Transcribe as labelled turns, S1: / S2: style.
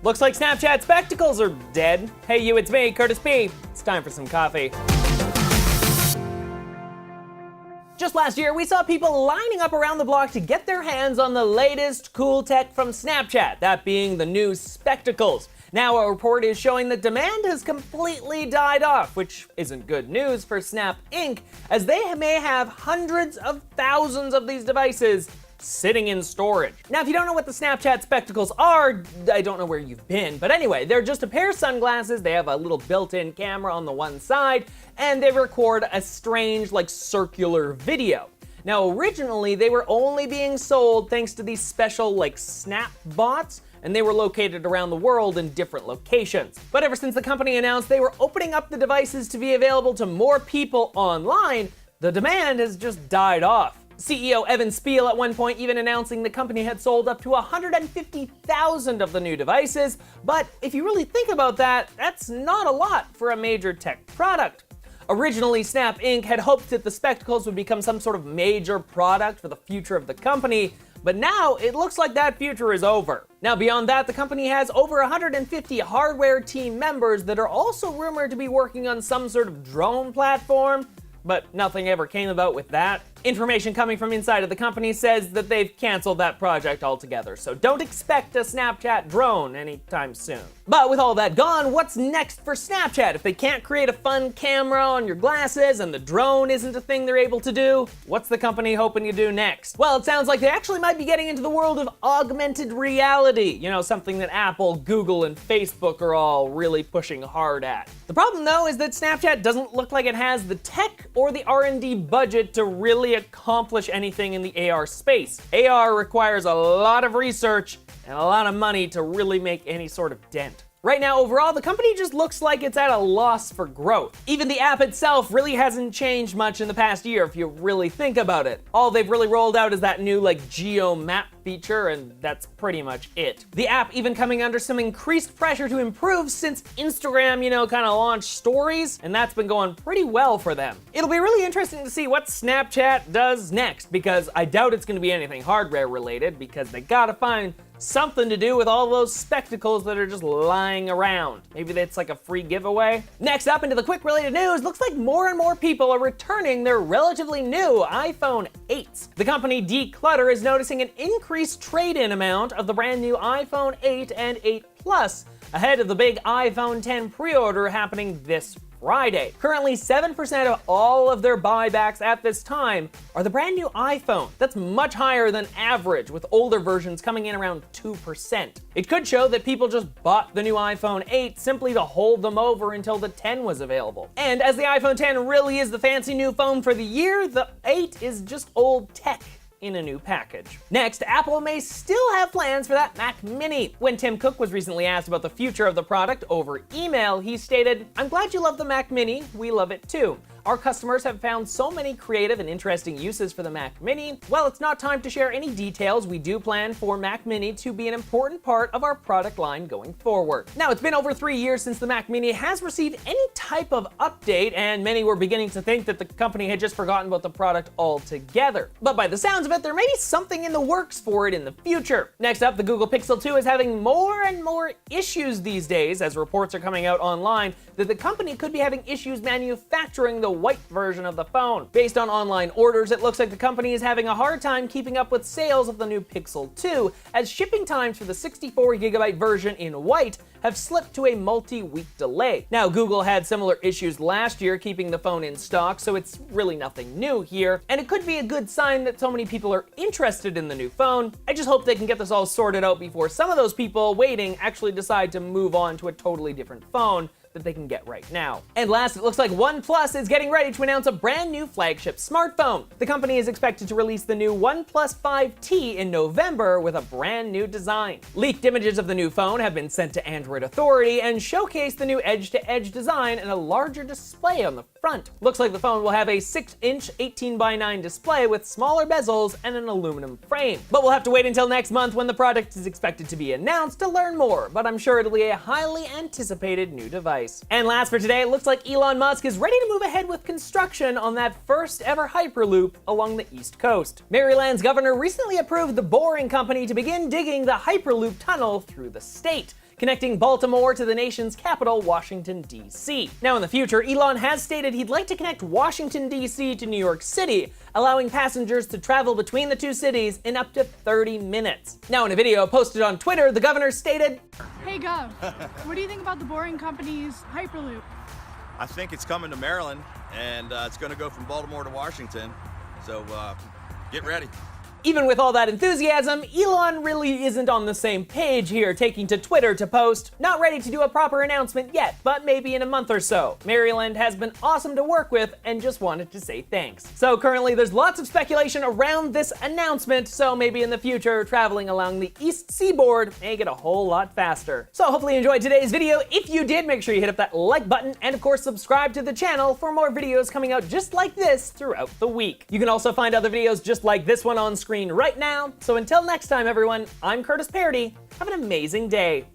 S1: Looks like Snapchat spectacles are dead. Hey you, it's me, Curtis P. It's time for some coffee. Just last year, we saw people lining up around the block to get their hands on the latest cool tech from Snapchat, that being the new spectacles. Now a report is showing that demand has completely died off, which isn't good news for Snap Inc., as they may have hundreds of thousands of these devices sitting in storage. Now, if you don't know what the Snapchat spectacles are, I don't know where you've been, but anyway, they're just a pair of sunglasses. They have a little built-in camera on the one side, and they record a strange, circular video. Now, originally, they were only being sold thanks to these special, Snap bots, and they were located around the world in different locations. But ever since the company announced they were opening up the devices to be available to more people online, the demand has just died off. CEO Evan Spiel at one point even announcing the company had sold up to 150,000 of the new devices, but if you really think about that, that's not a lot for a major tech product. Originally, Snap Inc. had hoped that the spectacles would become some sort of major product for the future of the company, but now it looks like that future is over. Now beyond that, the company has over 150 hardware team members that are also rumored to be working on some sort of drone platform, but nothing ever came about with that. Information coming from inside of the company says that they've canceled that project altogether, so don't expect a Snapchat drone anytime soon. But with all that gone, what's next for Snapchat? If they can't create a fun camera on your glasses and the drone isn't a thing they're able to do, what's the company hoping to do next? Well, it sounds like they actually might be getting into the world of augmented reality, something that Apple, Google, and Facebook are all really pushing hard at. The problem though is that Snapchat doesn't look like it has the tech or the R&D budget to really accomplish anything in the AR space. AR requires a lot of research and a lot of money to really make any sort of dent. Right now, overall, the company just looks like it's at a loss for growth. Even the app itself really hasn't changed much in the past year if you really think about it. All they've really rolled out is that new geo map feature, and that's pretty much it. The app even coming under some increased pressure to improve since Instagram, kind of launched stories, and that's been going pretty well for them. It'll be really interesting to see what Snapchat does next, because I doubt it's gonna be anything hardware related, because they gotta find something to do with all those spectacles that are just lying around. Maybe that's like a free giveaway. Next up, into the quick related news, looks like more and more people are returning their relatively new iPhone 8s. The company Declutter is noticing an increased trade-in amount of the brand new iPhone 8 and 8 Plus ahead of the big iPhone 10 pre-order happening this Friday. Currently, 7% of all of their buybacks at this time are the brand new iPhone. That's much higher than average, with older versions coming in around 2%. It could show that people just bought the new iPhone 8 simply to hold them over until the 10 was available. And as the iPhone 10 really is the fancy new phone for the year, the 8 is just old tech in a new package. Next, Apple may still have plans for that Mac Mini. When Tim Cook was recently asked about the future of the product over email, he stated, "I'm glad you love the Mac Mini, we love it too. Our customers have found so many creative and interesting uses for the Mac Mini. While it's not time to share any details, we do plan for Mac Mini to be an important part of our product line going forward." Now, it's been over 3 years since the Mac Mini has received any type of update, and many were beginning to think that the company had just forgotten about the product altogether. But by the sounds of it, there may be something in the works for it in the future. Next up, the Google Pixel 2 is having more and more issues these days, as reports are coming out online that the company could be having issues manufacturing the white version of the phone. Based on online orders, it looks like the company is having a hard time keeping up with sales of the new Pixel 2, as shipping times for the 64GB version in white have slipped to a multi-week delay. Now, Google had similar issues last year keeping the phone in stock, so it's really nothing new here, and it could be a good sign that so many people are interested in the new phone. I just hope they can get this all sorted out before some of those people waiting actually decide to move on to a totally different phone that they can get right now. And last, it looks like OnePlus is getting ready to announce a brand new flagship smartphone. The company is expected to release the new OnePlus 5T in November with a brand new design. Leaked images of the new phone have been sent to Android Authority and showcase the new edge-to-edge design and a larger display on the front. Looks like the phone will have a 6-inch 18:9 display with smaller bezels and an aluminum frame. But we'll have to wait until next month when the product is expected to be announced to learn more, but I'm sure it'll be a highly anticipated new device. And last for today, it looks like Elon Musk is ready to move ahead with construction on that first ever Hyperloop along the East Coast. Maryland's governor recently approved the Boring Company to begin digging the Hyperloop tunnel through the state. connecting Baltimore to the nation's capital, Washington, D.C. Now in the future, Elon has stated he'd like to connect Washington, D.C. to New York City, allowing passengers to travel between the two cities in up to 30 minutes. Now in a video posted on Twitter, the governor stated,
S2: "Hey Gov, what do you think about the Boring Company's Hyperloop?"
S3: I think it's coming to Maryland, and it's going to go from Baltimore to Washington, so get ready.
S1: Even with all that enthusiasm, Elon really isn't on the same page here, taking to Twitter to post, "Not ready to do a proper announcement yet, but maybe in a month or so. Maryland has been awesome to work with and just wanted to say thanks." So currently there's lots of speculation around this announcement, so maybe in the future, traveling along the East Seaboard may get a whole lot faster. So hopefully you enjoyed today's video. If you did, make sure you hit up that like button and of course subscribe to the channel for more videos coming out just like this throughout the week. You can also find other videos just like this one on screen right now. So until next time, everyone, I'm Paradis. Have an amazing day.